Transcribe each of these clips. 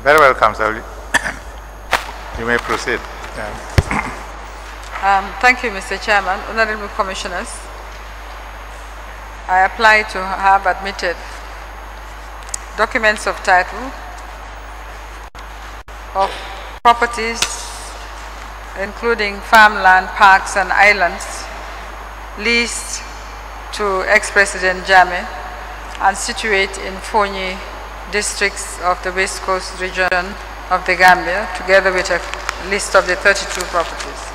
Very well, Council. You may proceed. Thank you, Mr. Chairman. Honorable Commissioners, I apply to have admitted documents of title of properties including farmland, parks and islands leased to ex-President Jammeh and situate in Fonyi districts of the West Coast region of the Gambia, together with a list of the 32 properties.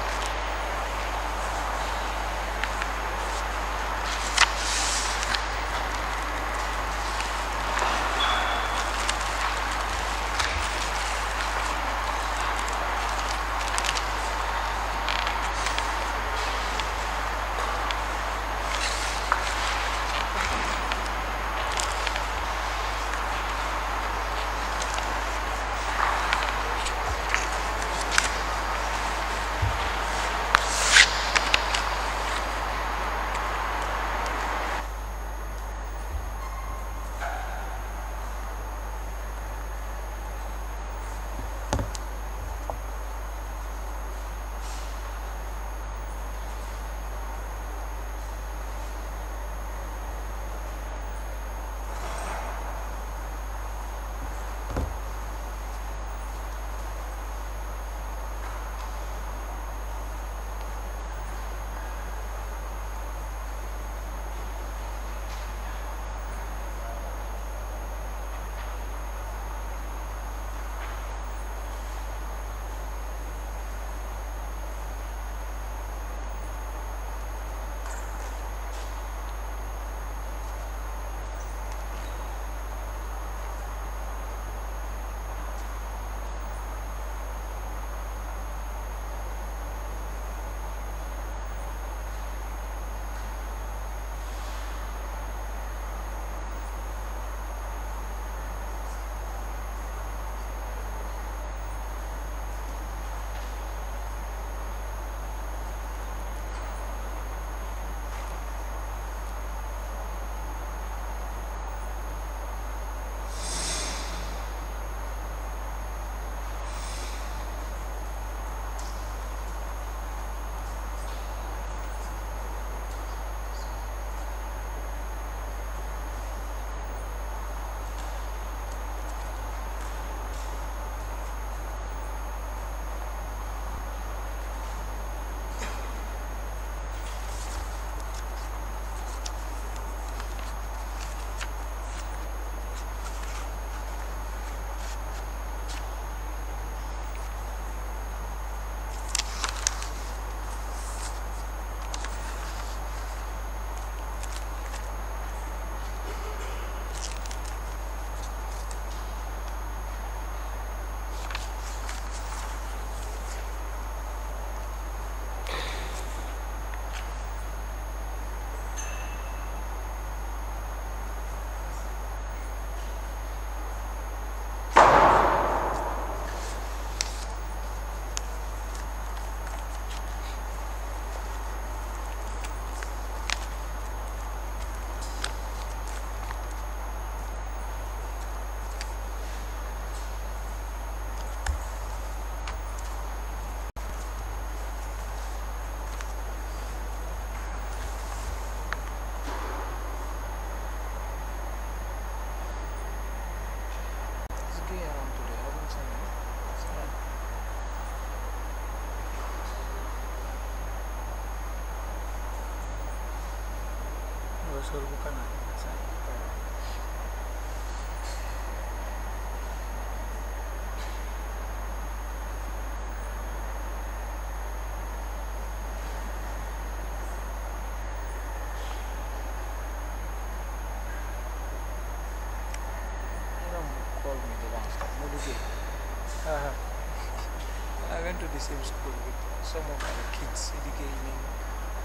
I went to the same school with some of our kids educating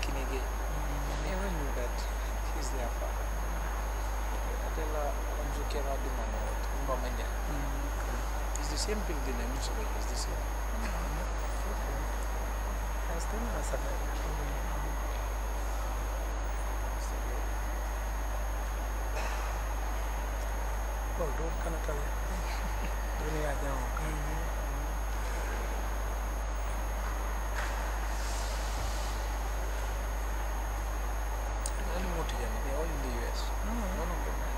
Kinege. I never knew that he's their father. It's the same building I'm used to. It's the same. Oh, don't kind of tell you. Dunia jauh. Any motor, they're all in the US. None of them.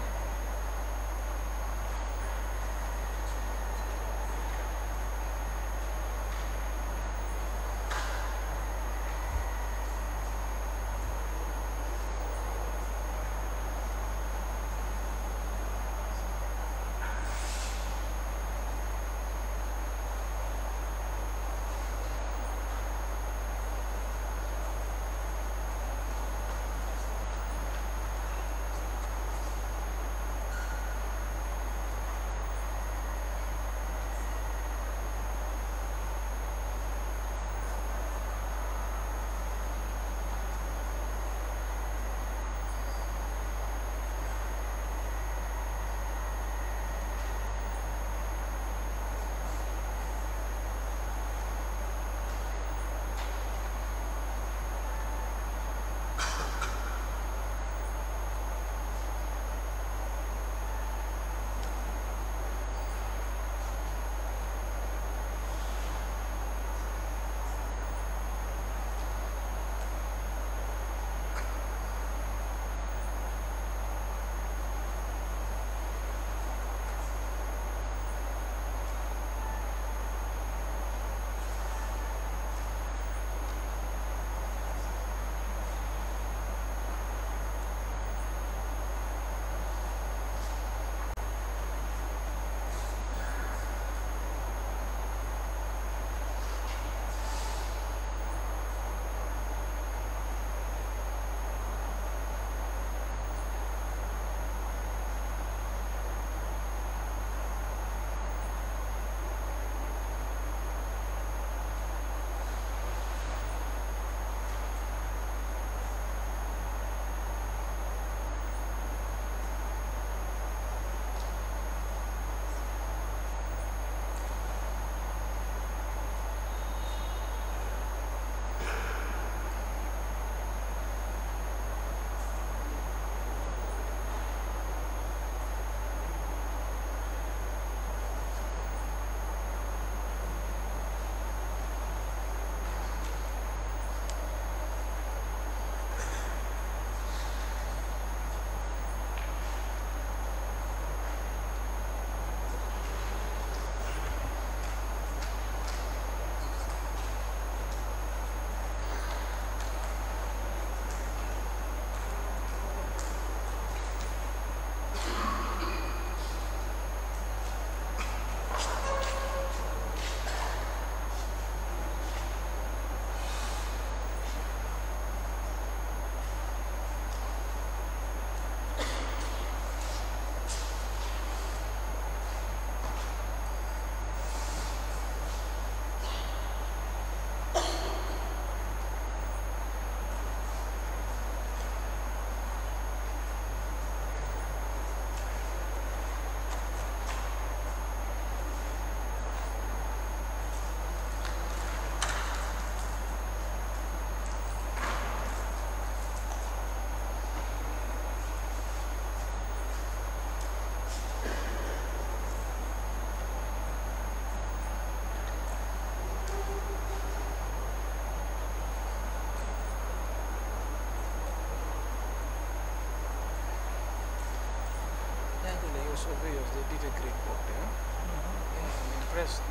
surveyors, they did a great work there. Yeah, I'm impressed.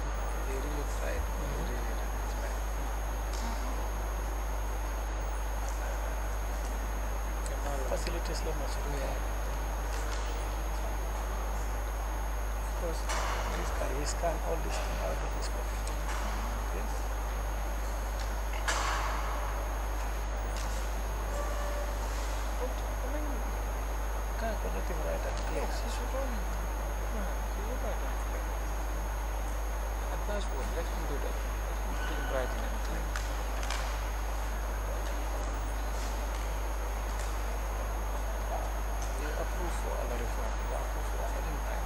They really tried. They really tried. Facilities level. Yeah. Because this guy, he scanned all this thing out of his pocket. Yes. But, I mean, Can't put anything right at the yes, place. he should run. He should write that. Advance work, let him do that. Let him put it right in anything. They approve for other reform. They approve for other impact.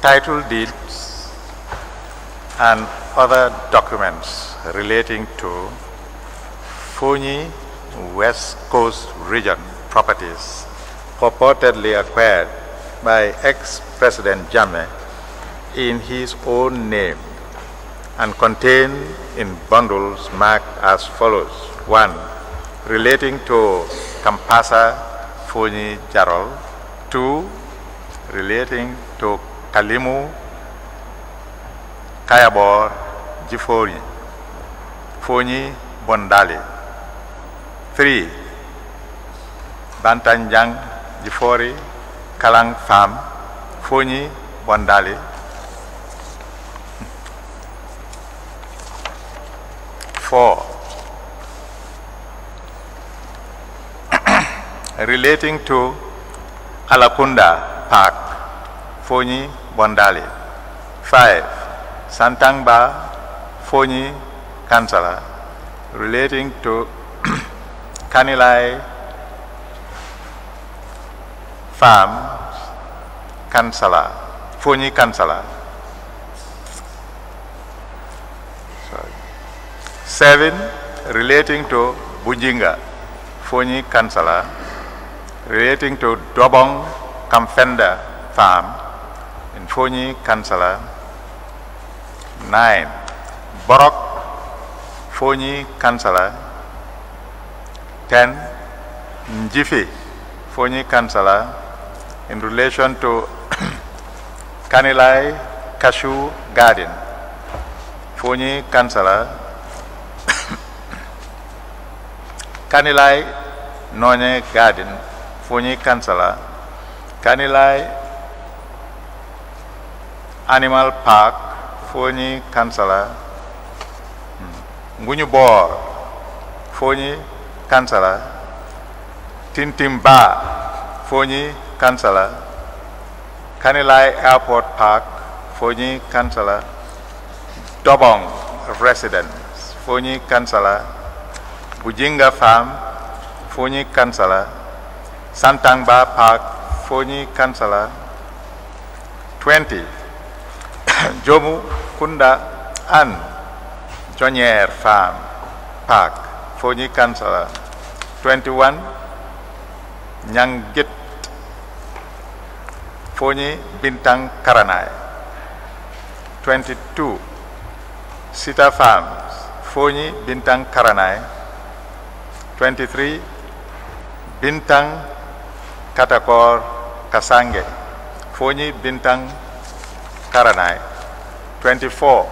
title deeds, and other documents relating to Fonyi West Coast Region properties purportedly acquired by ex-President Jammeh in his own name and contained in bundles marked as follows. 1. Relating to Kampasa Fonyi Jarol. 2. Relating to Kalimu Kayabor Jifori Fonyi Bondali. 3. Bantanjang Jifori Kalang Farm Fonyi Bondali. 4. Relating to Alakunda Park Fonyi Bondali. 5. Santangba Fonyi Kansala relating to Kanilai Farm Kansala Fonyi Kansala. 7. Relating to Bujinga Fonyi Kansala relating to Dobong Kamfenda Farm in Fonyi Kansala. 9. Borok Fonyi Kansala. 10. Njifi Fonyi Kansala in relation to Kanilai Cashew Garden Fonyi Kansala. Kanilai Nonye Garden Fonyi Kansala. Kanilai Animal Park Fonyi Kansala. Ngunyubor Fonyi Kansala. Tintimba Fonyi Kansala. Kanilai Airport Park Fonyi Kansala. Dobong Residence Fonyi Kansala. Bujinga Farm Fonyi Kansala. Santangba Park Fonyi Kansala. 20. Jomu Kunda and Jonier Farm Park Fonyi Kansala. 21. Nyangit Fonyi Bintang Karanai. 22. Sita Farms Fonyi Bintang Karanai. 23. Bintang Katakor Kasange Fonyi Bintang Karanai. 24.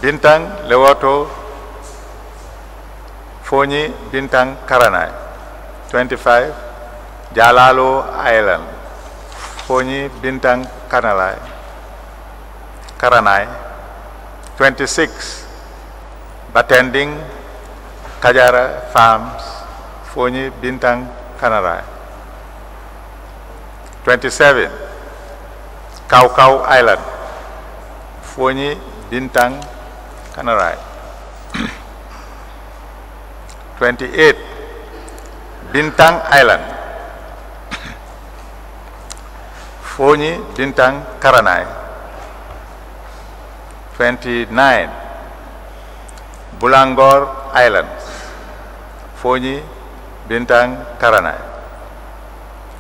Bintang Lewoto Fonyi Bintang Karanai. 25. Jalalo Island Fonyi Bintang Karanai. 26. Batending Kajara Farms Fonyi Bintang Karanai. 27. Kaukau Island Fonyi Bintang Karanai. 28. Bintang Island Fonyi Bintang Karanai. 29. Bulangor Island Fonyi Bintang Karanai.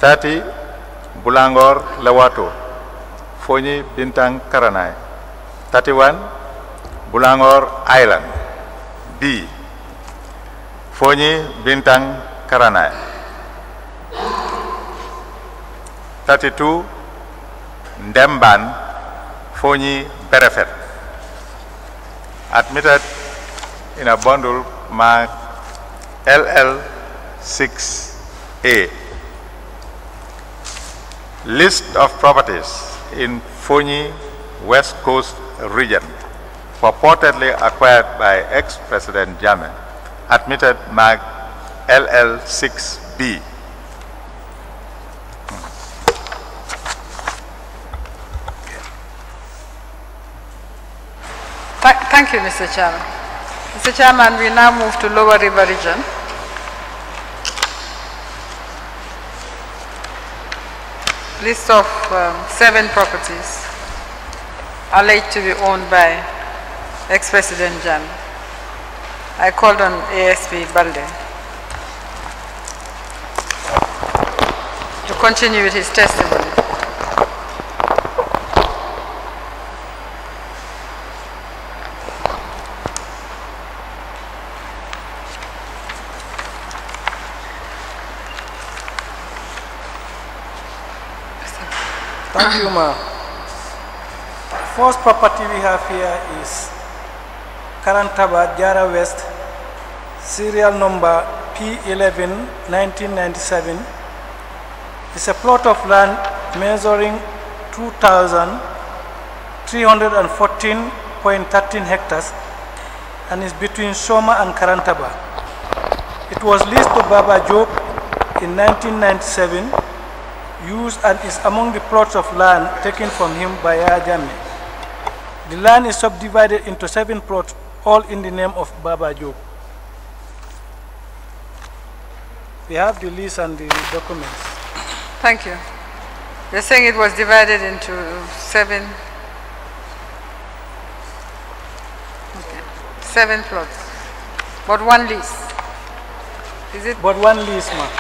30. Bulangor Lewato Fonyi Bintang Karanai. 31. Bulangor Island B Fonyi Bintang Karanai. 32. Ndemban Fonyi Berefet admitted in a bundle marked LL6A. List of properties in Fonyi West Coast region purportedly acquired by ex-President Jammeh, admitted marked LL6B. Thank you, Mr. Chairman. Mr. Chairman, we now move to Lower River Region. List of 7 properties. alleged to be owned by ex-President Jammeh. I called on ASP Balde to continue with his testimony. Thank you, ma'am. The first property we have here is Karantaba, Jara West, serial number P11 1997. It's a plot of land measuring 2,314.13 hectares and is between Soma and Karantaba. It was leased to Baba Job in 1997, used and is among the plots of land taken from him by Jammeh. The land is subdivided into 7 plots, all in the name of Baba Job. We have the lease and the documents. Thank you. You're saying it was divided into 7 plots, but one lease. Is it? But one lease, ma'am.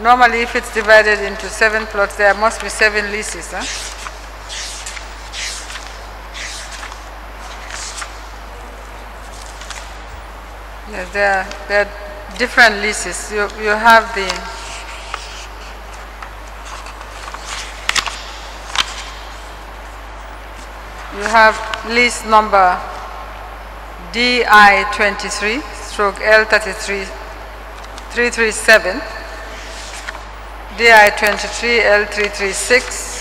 Normally, if it's divided into 7 plots, there must be 7 leases, huh? Yes, there are different leases. You have the lease number DI23/L337, DI23L336,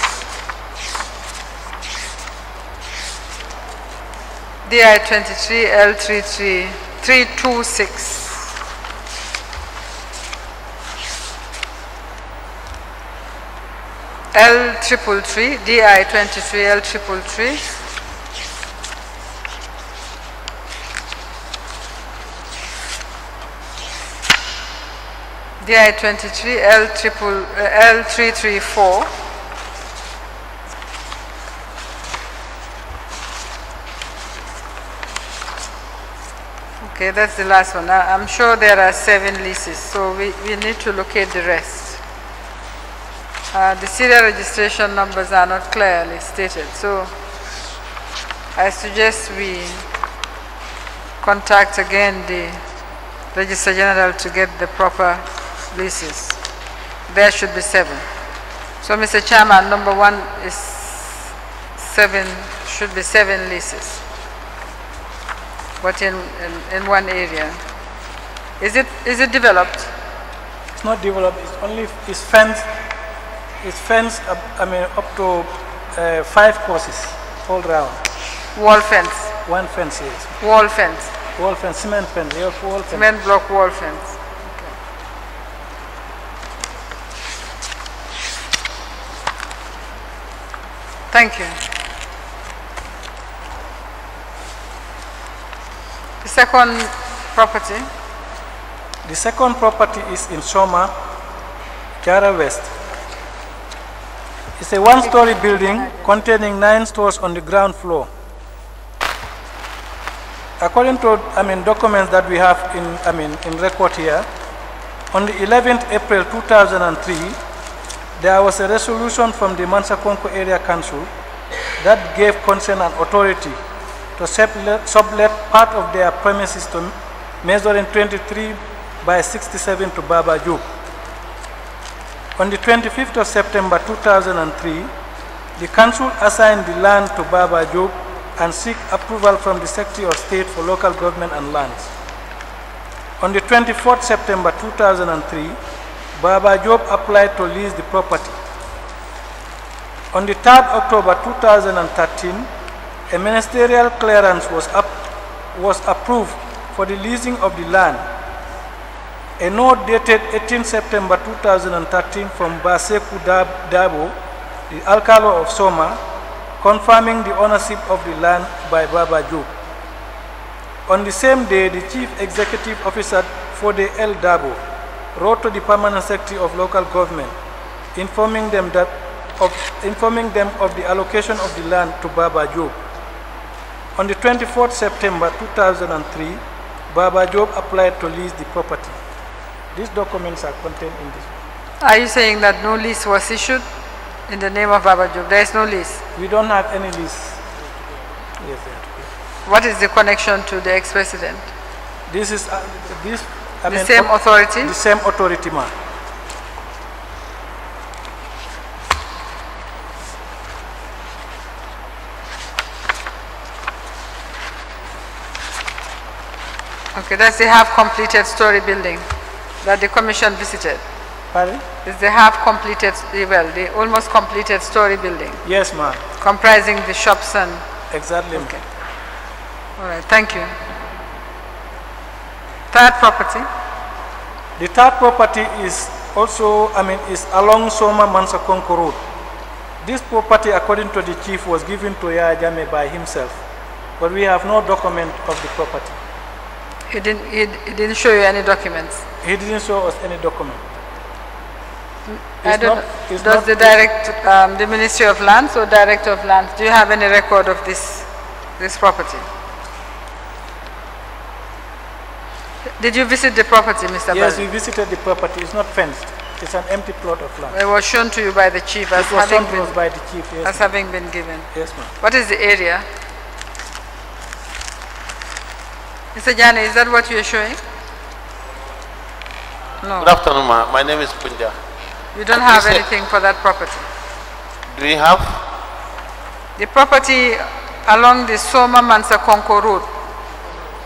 DI23L326, L333, DI23L333, DI23L334, okay, that's the last one. I'm sure there are 7 leases, so we need to locate the rest. The serial registration numbers are not clearly stated, so I suggest we contact again the Registrar General to get the proper leases. There should be 7. So, Mr. Chairman, number 1 is 7, should be 7 leases, but in one area. Is it developed? It's not developed. It's fenced. It's fenced up, up to 5 courses all round. Wall fence. One fence, yes. Wall fence. Wall fence, cement fence. Wall fence. Cement block wall fence. Okay. Thank you. The second property. The second property is in Soma, Jara West. It's a 1-story building containing 9 stores on the ground floor. According to documents that we have in record here, on the 11th April 2003, there was a resolution from the Mansakonko Area Council that gave consent and authority to sublet part of their premises to measuring 23 by 67 to Baba Job. On the 25th of September 2003, the Council assigned the land to Baba Job and seek approval from the Secretary of State for Local Government and Lands. On the 24th September 2003, Baba Job applied to lease the property. On the 3rd October 2013, a ministerial clearance was approved for the leasing of the land. A note dated 18 September 2013 from Baseku Dabo, the Alcalo of Soma, confirming the ownership of the land by Baba Job. On the same day, the Chief Executive Officer Fode El Dabo wrote to the Permanent Secretary of Local Government, informing them that of the allocation of the land to Baba Job. On the 24th September 2003, Baba Job applied to lease the property. These documents are contained in this. Are you saying that no lease was issued in the name of Baba Job? There is no lease. We don't have any lease. Yes, what is the connection to the ex-president? This is the same authority? The same authority, ma'am. Okay, that's the half-completed story building that the commission visited. Pardon? Is the half-completed, well, the almost completed story building? Yes, ma'am. Comprising the shops and... Exactly. Okay. All right, thank you. Third property? The third property is also, is along Soma Mansakonko Road. This property, according to the chief, was given to Yaya Jammeh by himself, but we have no document of the property. He didn't show you any documents? He didn't show us any document. Does the Ministry of Lands or Director of Lands, do you have any record of this property? Did you visit the property, Mr. Yes, Bali? we visited the property. It's not fenced. It's an empty plot of land. It was shown to you by the chief as having been, by the chief, yes, as having been given. Yes, ma'am. What is the area? Mr. Jani, is that what you are showing? No. Good afternoon, ma'am. My name is Punja. You don't have anything for that property? Do we have? The property along the Soma Mansakonko Road.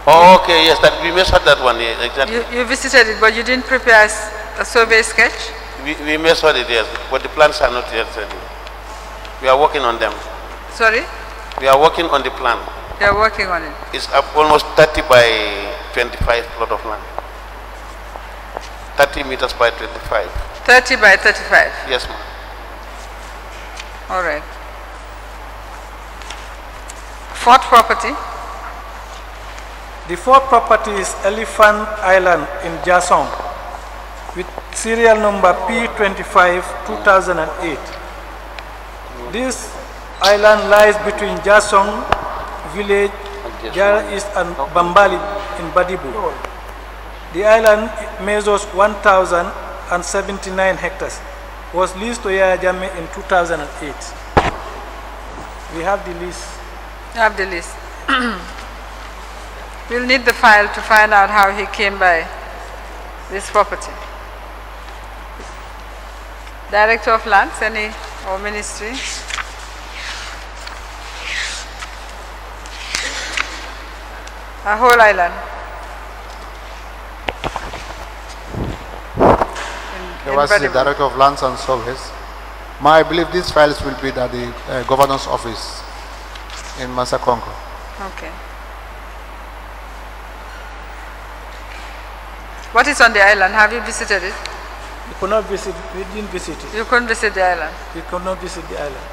Oh, okay, yes, that we measured that one, yes, exactly. You visited it, but you didn't prepare a survey sketch? We measured it, yes, but the plans are not yet ready. We are working on them. Sorry? We are working on the plan. You are working on it? It's up almost 30 by 25 plot of land. 30 meters by 25. 30 by 35? Yes, ma'am. All right. Fourth property? The fourth property is Elephant Island in Jasong with serial number P25 2008. This island lies between Jasong village, Jara East and Bambali in Badibu. The island measures 1,079 hectares. Was leased to Yaya Jammeh in 2008. We have the lease. You have the lease. We'll need the file to find out how he came by this property. Director of Lands, or Ministry? A whole island. There was the Director of Lands and Service. I believe these files will be at the Governor's office in Mansakonko. Okay. What is on the island? Have you visited it? We could not visit, we didn't visit it. You couldn't visit the island? We could not visit the island.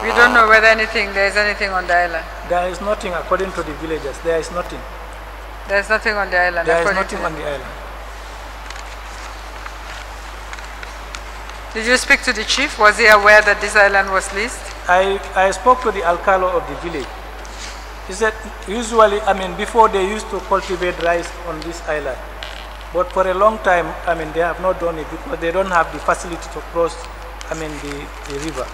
We don't know whether there is anything on the island. There is nothing according to the villagers. There is nothing. There is nothing on the island? There is nothing on the island. Did you speak to the chief? Was he aware that this island was leased? I spoke to the alcalde of the village. He said usually, before they used to cultivate rice on this island. But for a long time, they have not done it because they don't have the facility to cross, the river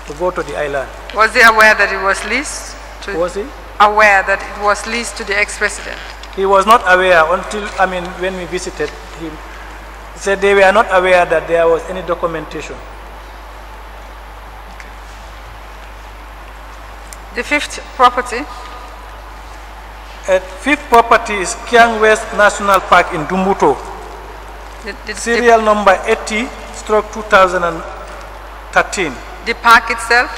to go to the island. Was he aware that it was leased? Was he? Aware that it was leased to the ex-president? He was not aware until, when we visited him. He said they were not aware that there was any documentation. Okay. The fifth property? Fifth property is Kiang West National Park in Dumbuto. Serial number 80/2013. The park itself?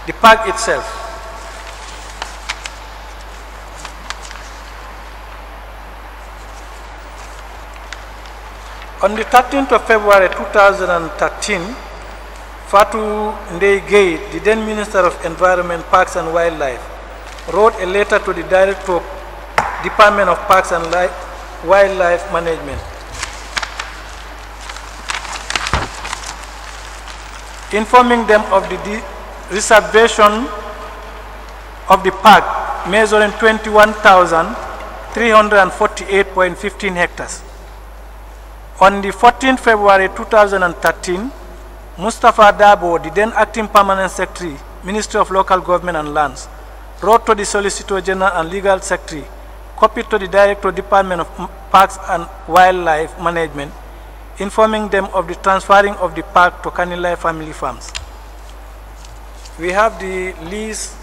The park itself. On the 13th of February 2013, Fatou Ndeye Gueye, the then Minister of Environment, Parks and Wildlife, wrote a letter to the Director of Department of Parks and Wildlife Management informing them of the reservation of the park measuring 21,348.15 hectares. On the 14th February 2013, Mustafa Dabo, the then acting permanent secretary, Ministry of Local Government and Lands, wrote to the Solicitor General and Legal Secretary, copied to the Director Department of Parks and Wildlife Management, informing them of the transferring of the park to Kanilai family farms. We have the lease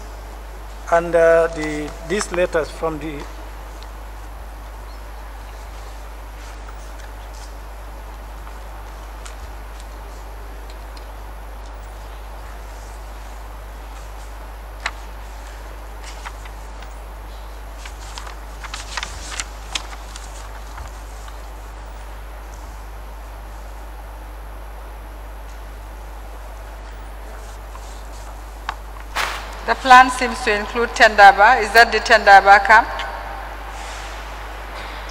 and these letters from the The plan seems to include Tendaba. Is that the Tendaba camp?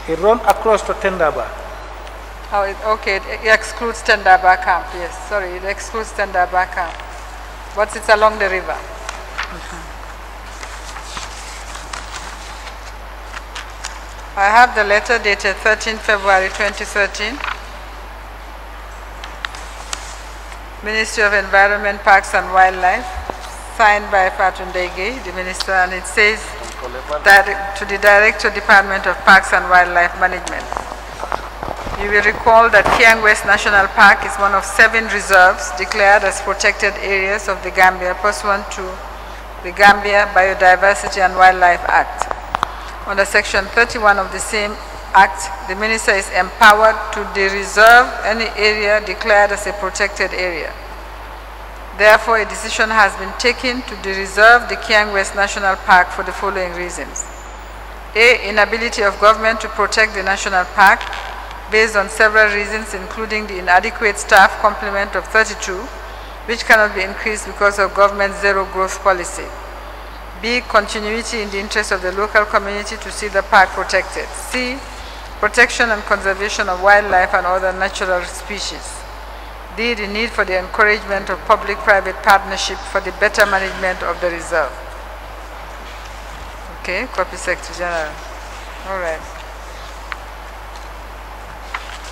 It runs across to Tendaba. Oh, okay, it excludes Tendaba camp. Yes, sorry, it excludes Tendaba camp. But it's along the river. I have the letter dated 13 February 2013. Ministry of Environment, Parks and Wildlife, signed by Fatundege, the minister, and it says that to the Director Department of Parks and Wildlife Management. You will recall that Kiang West National Park is one of 7 reserves declared as protected areas of the Gambia pursuant to the Gambia Biodiversity and Wildlife Act. Under Section 31 of the same Act, the Minister is empowered to de-reserve any area declared as a protected area. Therefore, a decision has been taken to de-reserve the Kiang West National Park for the following reasons. A, inability of government to protect the national park based on several reasons, including the inadequate staff complement of 32, which cannot be increased because of government's zero growth policy. B, continuity in the interest of the local community to see the park protected. C, protection and conservation of wildlife and other natural species. D, the need for the encouragement of public-private partnership for the better management of the reserve. Okay, copy Secretary General. All right.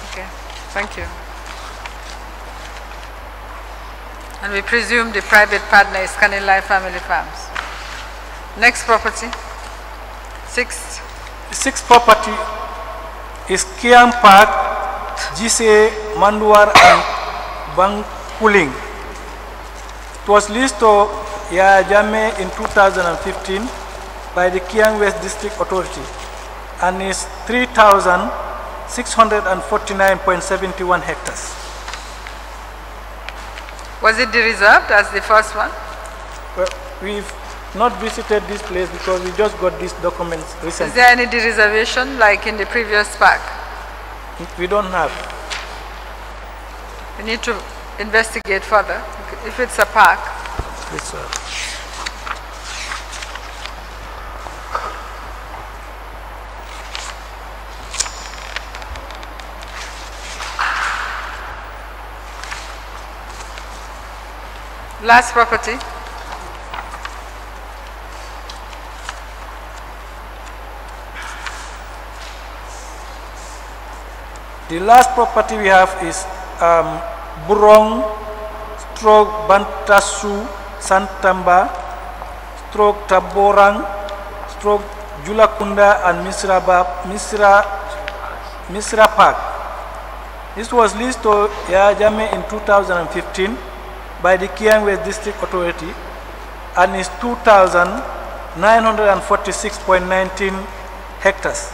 Okay, thank you. And we presume the private partner is Kanilai Family Farms. Next property, 6. The 6th property is Kiang Park, Jise, Manduar, and Bangkuling. It was leased to Yaya Jammeh in 2015 by the Kiang West District Authority and is 3,649.71 hectares. Was it reserved as the first one? Well, we've not visited this place because we just got these documents recently. Is there any reservation like in the previous park? We don't have. We need to investigate further if it's a park. Yes, sir. Last property. The last property we have is Burong, stroke Bantasu, Santamba, stroke Taborang, stroke Julakunda, and Misra Park. This was leased to Yaya Jammeh in 2015 by the Kiang West District Authority and is 2,946.19 hectares.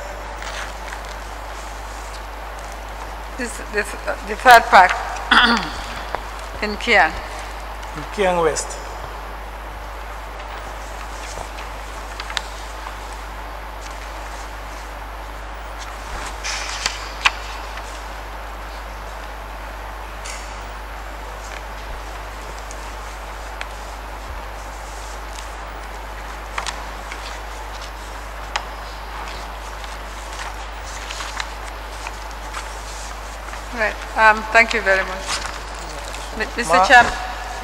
This is the third park in Kiang. In Kiang West. Right. Thank you very much. Mr. Chairman.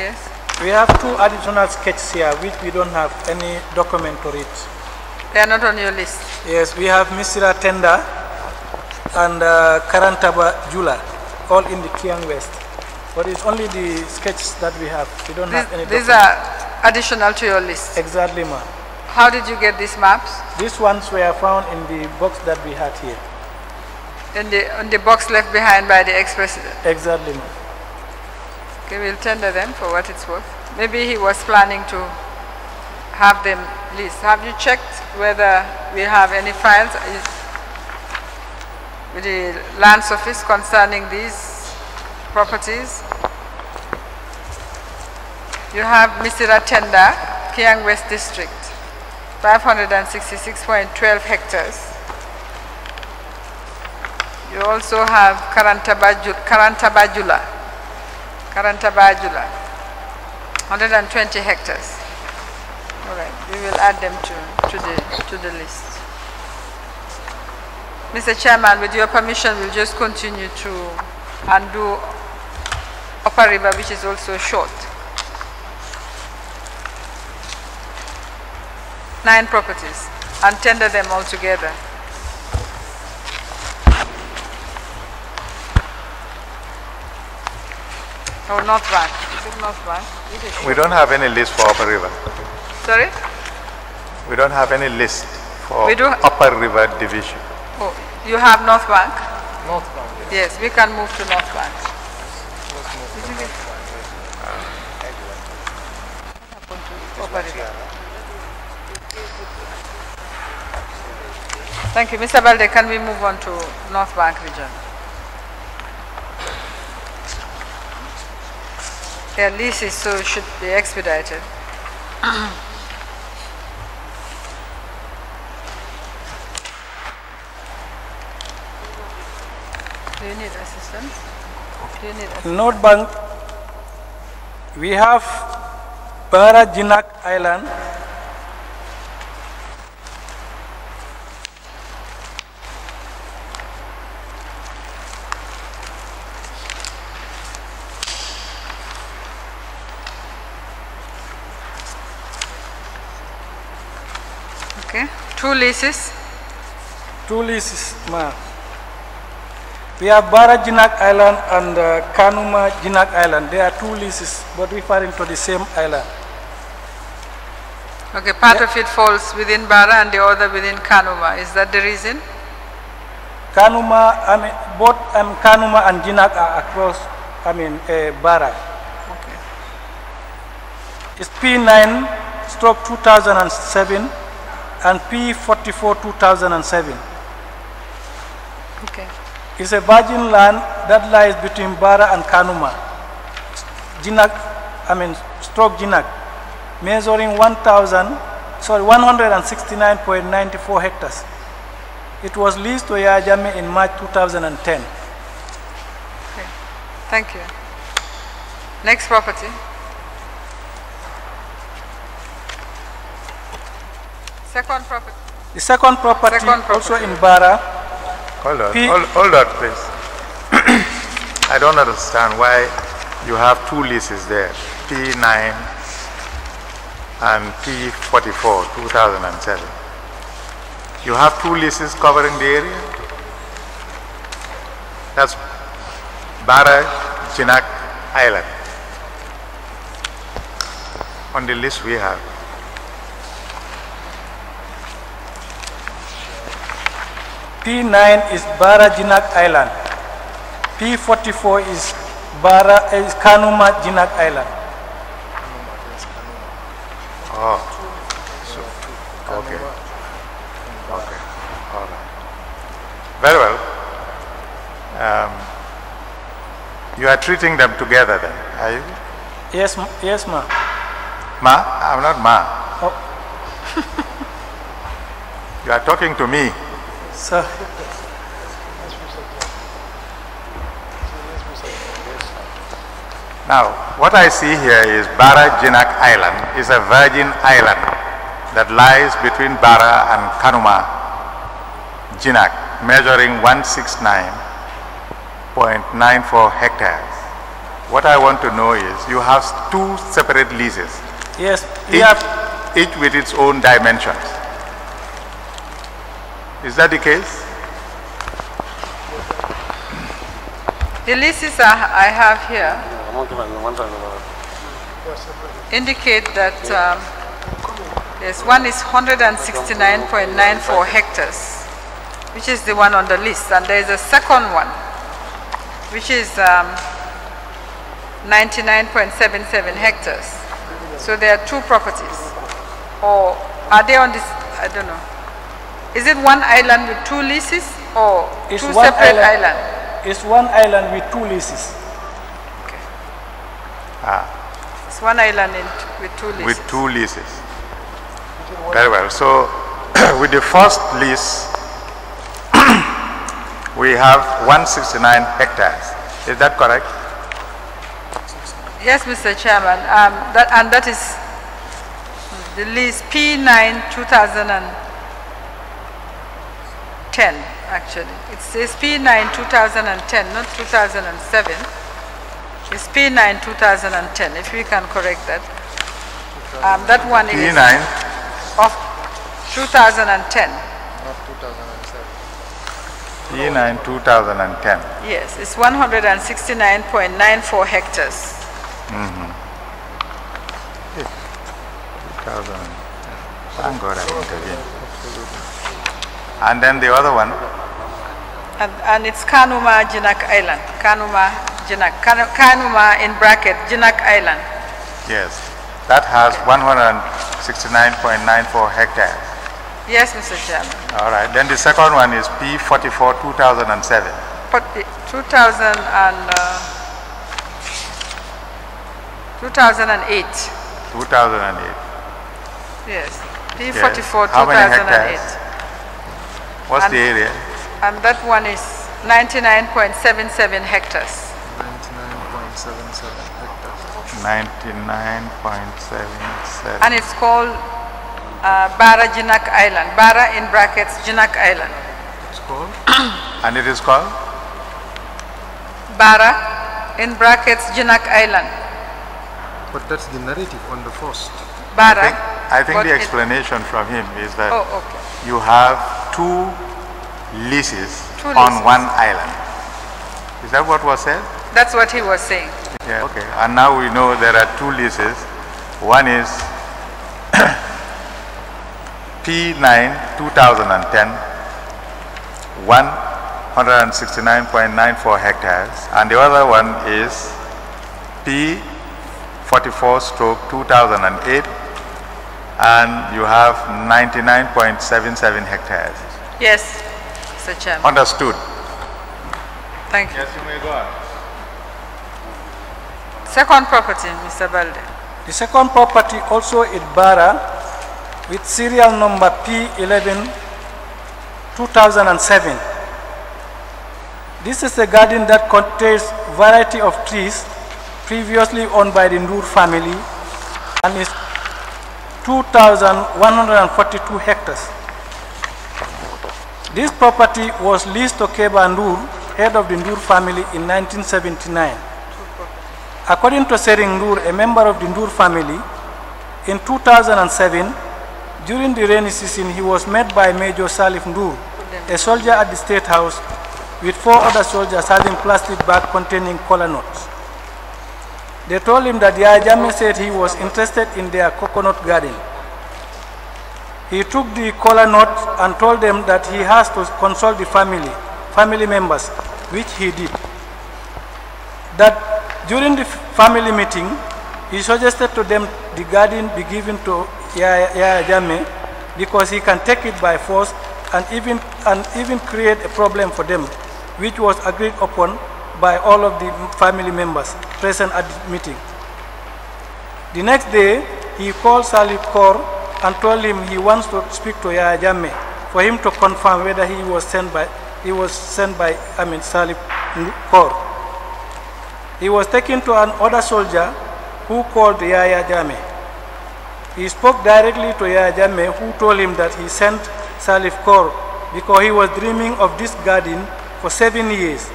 case? We have 2 additional sketches here which we don't have any document for it. They are not on your list. Yes, we have Misira Tenda and Karantaba Jula, all in the Kiang West. But it's only the sketches that we have. We don't have any These document. are additional to your list. Exactly, ma'am. How did you get these maps? These ones were found in the box that we had here. On the box left behind by the ex-president? Exactly, ma'am. Okay, we'll tender them for what it's worth. Maybe he was planning to have them leased. Have you checked whether we have any files with the Lands Office concerning these properties? You have Misira Tenda, Kiang West District, 566.12 hectares. You also have Karantabajula, 120 hectares. All right, we will add them to the list. Mr. Chairman, with your permission, we'll just continue to undo Upper River, which is also short. 9 properties, and tender them all together. Oh, North Bank. Is it North Bank? We don't have any list for Upper River. Sorry? We don't have any list for We do Upper River Division. Oh, you have North Bank? North Bank. Yes, we can move to North Bank. Thank you. Mr. Balde, can we move on to North Bank region? Their leases, so should be expedited. Do you need assistance? Do you need assistance? North Bank, we have Barra Jinak Island, Okay. 2 leases. 2 leases, ma'am. We have Barra Jinak Island and Kanuma Jinak Island. There are 2 leases, but referring to the same island. Okay, part of it falls within Barra and the other within Kanuma. Is that the reason? Kanuma, both Kanuma and Jinak are across, Barra. Okay. It's P9 stroke 2007 and P44 2007. Okay. It's a virgin land that lies between Barra and Kanuma. Jinak, stroke Jinak, measuring 169.94 hectares. It was leased to Yajame in March 2010. Okay. Thank you. Next property. Second property. The second property, also in Barra. Hold on, hold on, please. I don't understand why you have 2 leases there, P9 and P44, 2007. You have 2 leases covering the area? That's Barra Jinak Island on the list we have. P9 is Barra Jinak Island. P44 is Kanuma Jinak Island. Oh, so, okay. Okay, all right. Very well. You are treating them together then, are you? Yes, yes, ma'am. Ma? I'm not Ma. Oh. You are talking to me. Sir. Now, what I see here is Barra Jinak Island is a virgin island that lies between Barra and Kanuma Jinak, measuring 169.94 hectares. What I want to know is, you have two separate leases. Yes, each with its own dimensions. Is that the case? The leases I have here indicate that yes, one is 169.94 hectares, which is the one on the list, and there is a second one, which is 99.77 hectares. So there are two properties. Or are they on this? I don't know. Is it one island with two leases or it's two separate islands? It's one island with two leases. Okay. Ah. It's one island with two leases. With two leases. Very well. So with the first lease, we have 169 hectares. Is that correct? Yes, Mr. Chairman. That is the lease P9 2010, actually. It says P9 2010, not 2007. It's P9 2010, if we can correct that. That one is P9 of 2010. Not 2007. P9 2010. Yes, it's 169.94 hectares. 2000. Thank God I intervened. And then the other one? And it's Kanuma Jinak Island. Kanuma Jinak. Kanuma in bracket Jinak Island. Yes. That has 169.94 hectares. Yes, Mr. Chairman. All right. Then the second one is P44 2007. But the 2008. 2008. Yes. P44 How many 2008. hectares? What's the area? And that one is 99.77 hectares. 99.77 hectares. 99.77. And it's called Barra Jinak Island. Barra in brackets Jinak Island. It's called? And it is called? Barra in brackets Jinak Island. But that's the narrative on the first. Barra. I think the explanation from him is that okay. you have two leases on one island. Is that what was said? That's what he was saying. Yeah, okay. And now we know there are two leases. One is P9 2010, 169.94 hectares, and the other one is P44/2008, and you have 99.77 hectares. Yes, Mr. Chairman. Understood. Thank you. Yes, you may go on. Second property, Mr. Balde. The second property also is Barra with serial number P11 2007. This is a garden that contains variety of trees previously owned by the Noor family and is 2,142 hectares. This property was leased to Keba Noor, head of the Noor family, in 1979. According to Sering Noor, a member of the Noor family, in 2007, during the rainy season, he was met by Major Salif Noor, a soldier at the State House, with 4 other soldiers having plastic bag containing kola nuts. They told him that Yaya Jammeh said he was interested in their coconut garden. He took the kola nut and told them that he has to consult the family members, which he did. That during the family meeting, he suggested to them the garden be given to Yaya Jammeh because he can take it by force and even create a problem for them, which was agreed upon by all of the family members present at the meeting. The next day, he called Salif Kaur and told him he wants to speak to Yaya Jammeh for him to confirm whether he was sent by Salif Kaur. He was taken to another soldier who called Yaya Jammeh. He spoke directly to Yaya Jammeh, who told him that he sent Salif Kaur because he was dreaming of this garden for 7 years,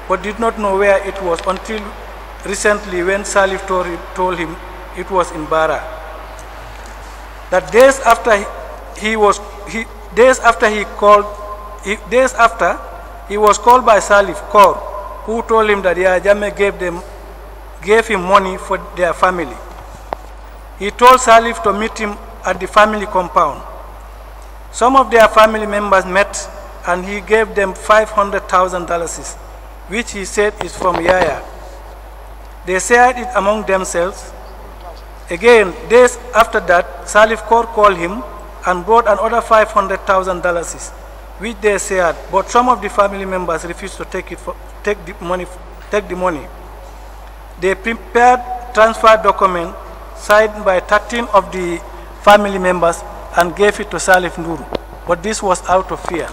but did not know where it was until recently when Salif told him it was in Barra. That days after he was called by Salif Kaur, who told him that Yaya Jammeh gave him money for their family. He told Salif to meet him at the family compound. Some of their family members met and he gave them $500,000, which he said is from Yaya. They shared it among themselves. Again, days after that, Salif Kaur called him and brought another $500,000, which they shared, but some of the family members refused to take the money. They prepared transfer document signed by 13 of the family members and gave it to Salif Nuru, but this was out of fear.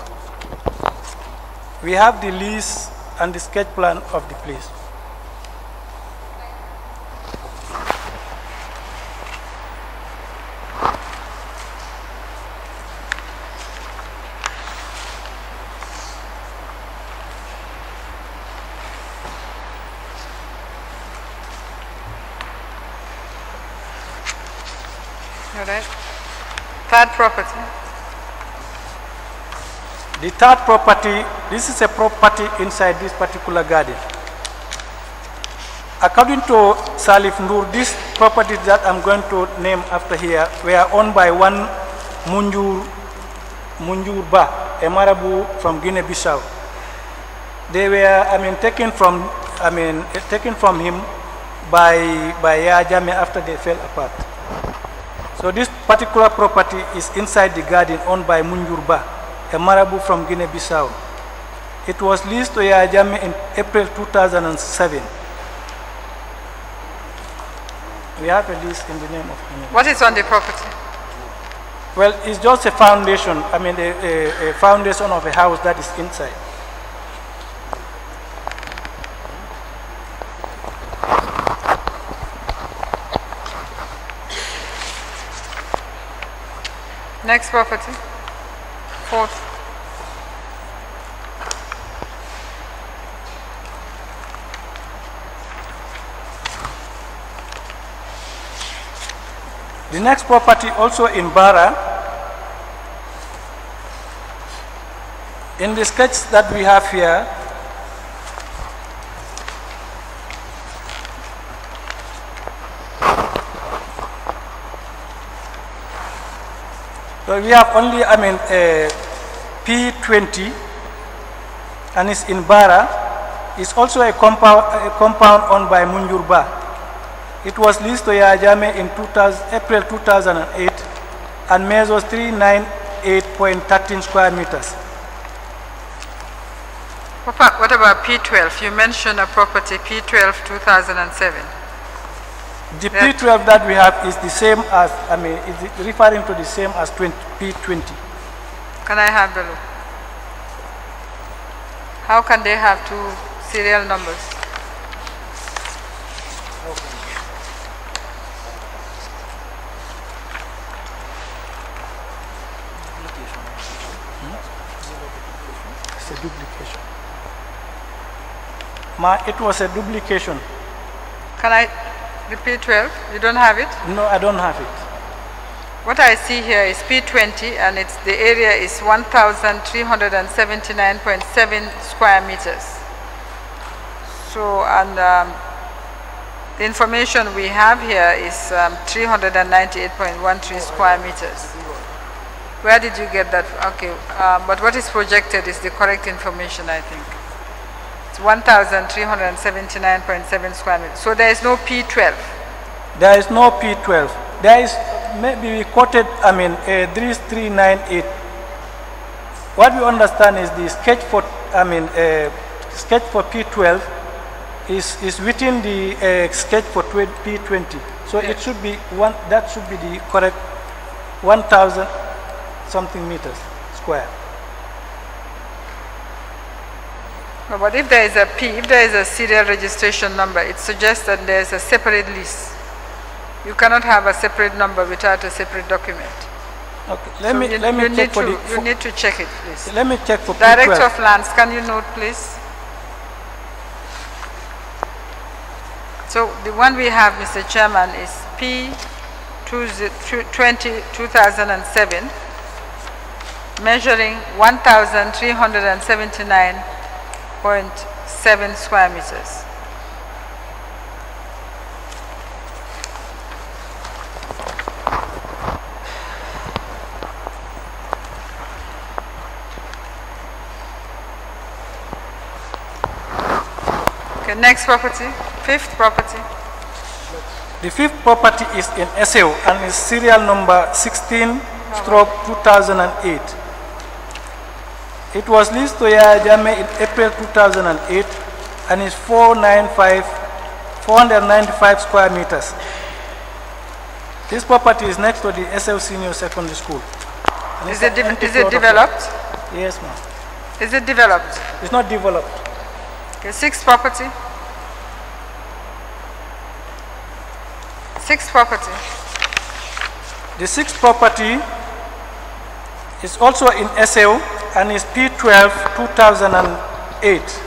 We have the lease and the sketch plan of the place. All right. Third property. The third property, this is a property inside this particular garden. According to Salif Nur, these properties that I'm going to name after here were owned by one Munjur Ba, a Marabu from Guinea-Bissau. They were, taken from him by Yaya Jammeh after they fell apart. So this particular property is inside the garden owned by Munjur Ba, a Marabu from Guinea-Bissau. It was leased to Yaya Jammeh in April 2007. We have a lease in the name of Guinea. What is on the property? Well, it's just a foundation, a foundation of a house that is inside. Next property. Fourth. The next property also in Barra. In the sketch that we have here, so we have only, P20, and it's in Barra. It's also a compound owned by Munjur Ba. It was leased to Yaya Jammeh in April 2008 and measures 398.13 square meters. What about P12? You mentioned a property P12 2007. The P12 that we have is the same as, is referring to the same as P20. Can I have the look? How can they have two serial numbers? It's a duplication. It was a duplication. Can I repeat 12? You don't have it? No, I don't have it. What I see here is P20 and the area is 1,379.7 square meters. So, and the information we have here is 398.13 square meters. Where did you get that? Okay, but what is projected is the correct information, I think. It's 1,379.7 square meters. So there is no P12. There is no P12. There is, maybe we quoted, 3398. What we understand is the sketch for, sketch for P12 is within the sketch for P20. So it should be that should be the correct 1,000 something meters square. No, but if there is a P, if there is a serial registration number, it suggests that there is a separate lease. You cannot have a separate number without a separate document. Okay, let me check for the. You need to check it, please. Let me check for Director P12. of Lands, can you note, please? So the one we have, Mr. Chairman, is P2007, measuring 1,379.7 square meters. Okay, next property, fifth property. The fifth property is in SAO and is serial number 16/2008. It was leased to Yaya Jammeh in April 2008 and is 495 square meters. This property is next to the SAO Senior Secondary School. Is it developed? Yes, ma'am. Is it developed? It's not developed. Okay, sixth property. Sixth property. The sixth property is also in SAO and is P12/2008.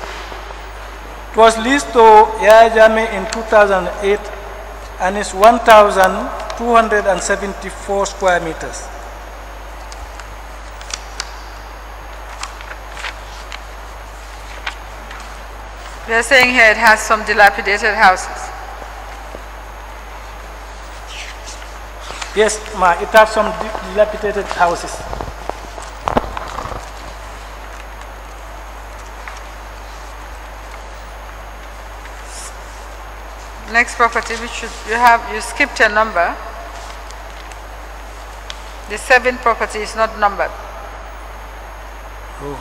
It was leased to Yaya Jammeh in 2008 and is 1,274 square meters. We are saying here it has some dilapidated houses. Yes, ma, it has some dilapidated houses. Next property, which you skipped a number. The seventh property is not numbered. Oh.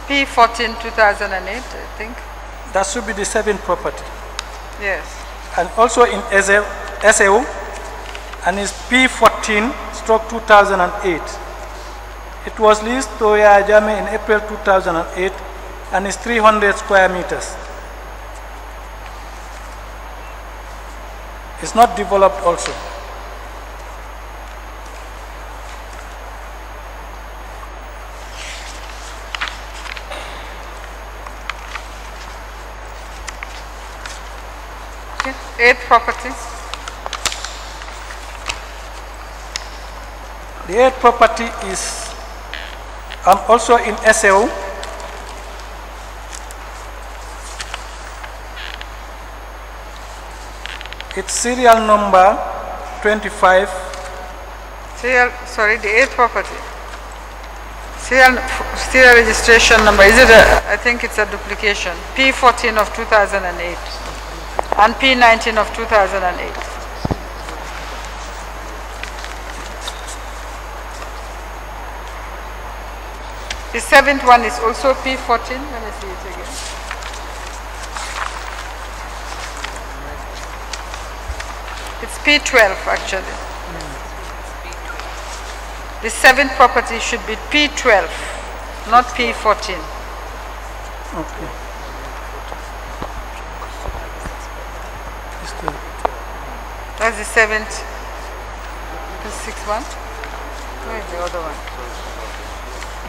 P14/2008, I think. That should be the seventh property. Yes. And also in SAO and is P14/2008. It was leased to Yaya Jammeh in April 2008 and is 300 square meters. It's not developed also. Okay. Eighth property. The eighth property is also in SAO. It's serial number 25. Sorry, the eighth property. Serial registration number, is it I think it's a duplication. P14/2008 and P19/2008. The seventh one is also P14. Let me see it again. It's P12 actually. The seventh property should be P12, not P14. Okay. That's the seventh. The sixth one. Where is the other one?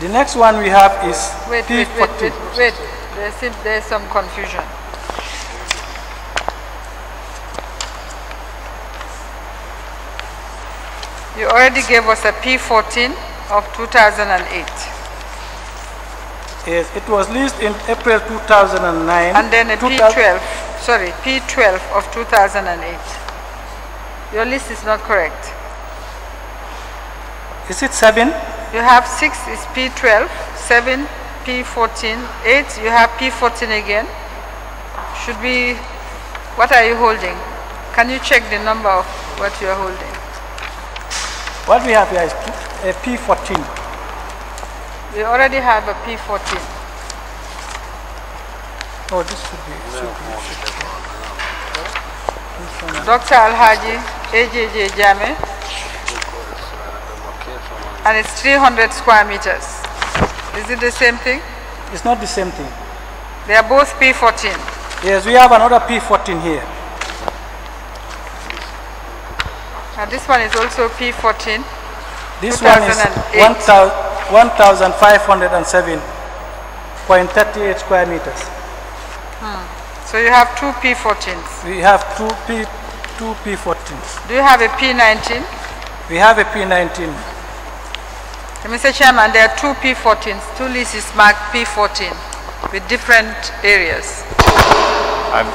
The next one we have is P14. Wait. There's some confusion. You already gave us a P14/2008. Yes, it was leased in April 2009. And then a P12/2008. Your list is not correct. Is it 7? You have 6 is P12, 7 P14, 8 you have P14 again. Should be, what are you holding? Can you check the number of what you are holding? What we have here is a P14. We already have a P14. Oh, this should be. Dr. Alhaji AJJ Jammeh, and it's 300 square meters. Is it the same thing? It's not the same thing. They are both P14. Yes, we have another P14 here. And this one is also P14. This one is 1,507.38 square meters. So you have two P14s. We have two P14s. Do you have a P19? We have a P19. Mr. Chairman, there are two P14s, two leases marked P14 with different areas. And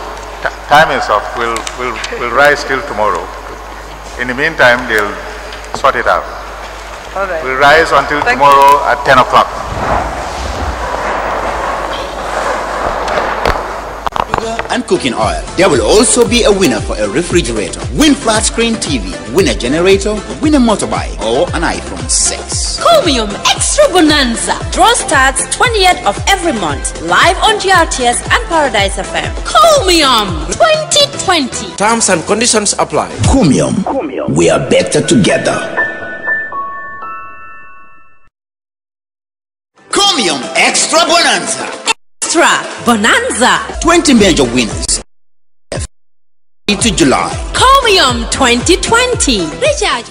time is up. We'll rise till tomorrow. In the meantime, they'll sort it out. All right. We'll rise until Thank tomorrow at 10 o'clock. And cooking oil. There will also be a winner for a refrigerator, win flat screen TV, win a generator, win a motorbike, or an iPhone 6. Chromium Extra Bonanza. Draw starts 20th of every month. Live on GRTS and Paradise FM. Chromium 2020. Terms and conditions apply. Chromium. We are better together. Chromium Extra Bonanza. Extra Bonanza. 20 major winners. To July. Chromium 2020. Recharge